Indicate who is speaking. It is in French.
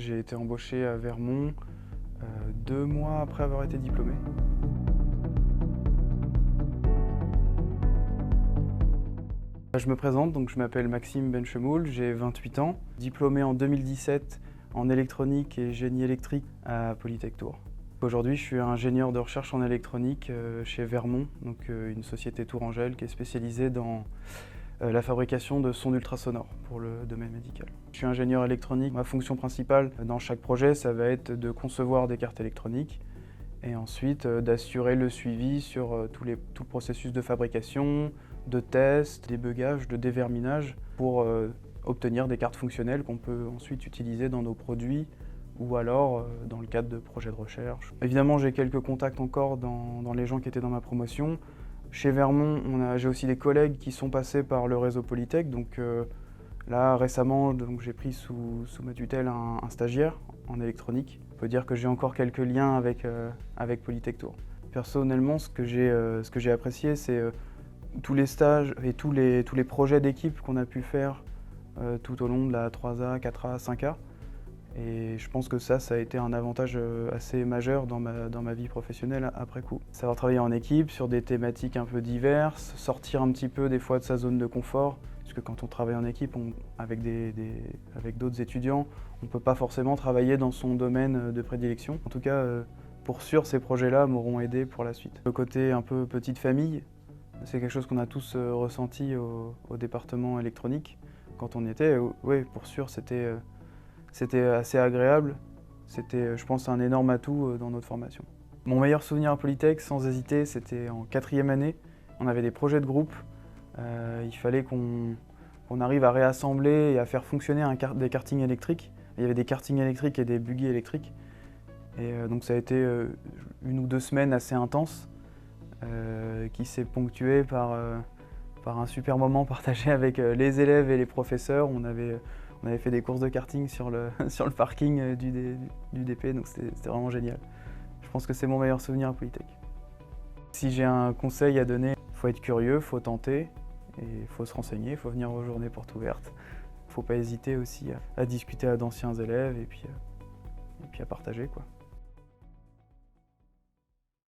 Speaker 1: J'ai été embauché à Vermont 2 mois après avoir été diplômé. Je me présente, donc je m'appelle Maxime Benchemoul, j'ai 28 ans, diplômé en 2017 en électronique et génie électrique à Polytech Tours. Aujourd'hui, je suis ingénieur de recherche en électronique chez Vermont, donc une société tourangelle qui est spécialisée dans la fabrication de sons ultrasonores pour le domaine médical. Je suis ingénieur électronique. Ma fonction principale dans chaque projet, ça va être de concevoir des cartes électroniques et ensuite d'assurer le suivi sur tout le processus de fabrication, de test, débugage, de déverminage pour obtenir des cartes fonctionnelles qu'on peut ensuite utiliser dans nos produits ou alors dans le cadre de projets de recherche. Évidemment, j'ai quelques contacts encore dans les gens qui étaient dans ma promotion. Chez Vermont, j'ai aussi des collègues qui sont passés par le réseau Polytech. Donc là, récemment, j'ai pris sous ma tutelle un stagiaire en électronique. On peut dire que j'ai encore quelques liens avec Polytech Tours. Personnellement, ce que j'ai apprécié, c'est tous les stages et tous les projets d'équipe qu'on a pu faire tout au long de la 3A, 4A, 5A. Et je pense que ça a été un avantage assez majeur dans ma vie professionnelle après coup. Savoir travailler en équipe sur des thématiques un peu diverses, sortir un petit peu des fois de sa zone de confort, puisque quand on travaille en équipe avec d'autres étudiants, on ne peut pas forcément travailler dans son domaine de prédilection. En tout cas, pour sûr, ces projets-là m'auront aidé pour la suite. Le côté un peu petite famille, c'est quelque chose qu'on a tous ressenti au département électronique. Quand on y était, oui, pour sûr, c'était assez agréable. C'était, je pense, un énorme atout dans notre formation. Mon meilleur souvenir à Polytech, sans hésiter, c'était en 4e année. On avait des projets de groupe. Il fallait qu'on arrive à réassembler et à faire fonctionner des kartings électriques. Il y avait des kartings électriques et des buggy électriques. Et donc ça a été 1 ou 2 semaines assez intenses qui s'est ponctuée par un super moment partagé avec les élèves et les professeurs. On avait fait des courses de karting sur le parking du DP, donc c'était vraiment génial. Je pense que c'est mon meilleur souvenir à Polytech. Si j'ai un conseil à donner, il faut être curieux, il faut tenter, et il faut se renseigner, il faut venir aux journées portes ouvertes. Il ne faut pas hésiter aussi à discuter à d'anciens élèves et puis à partager, quoi.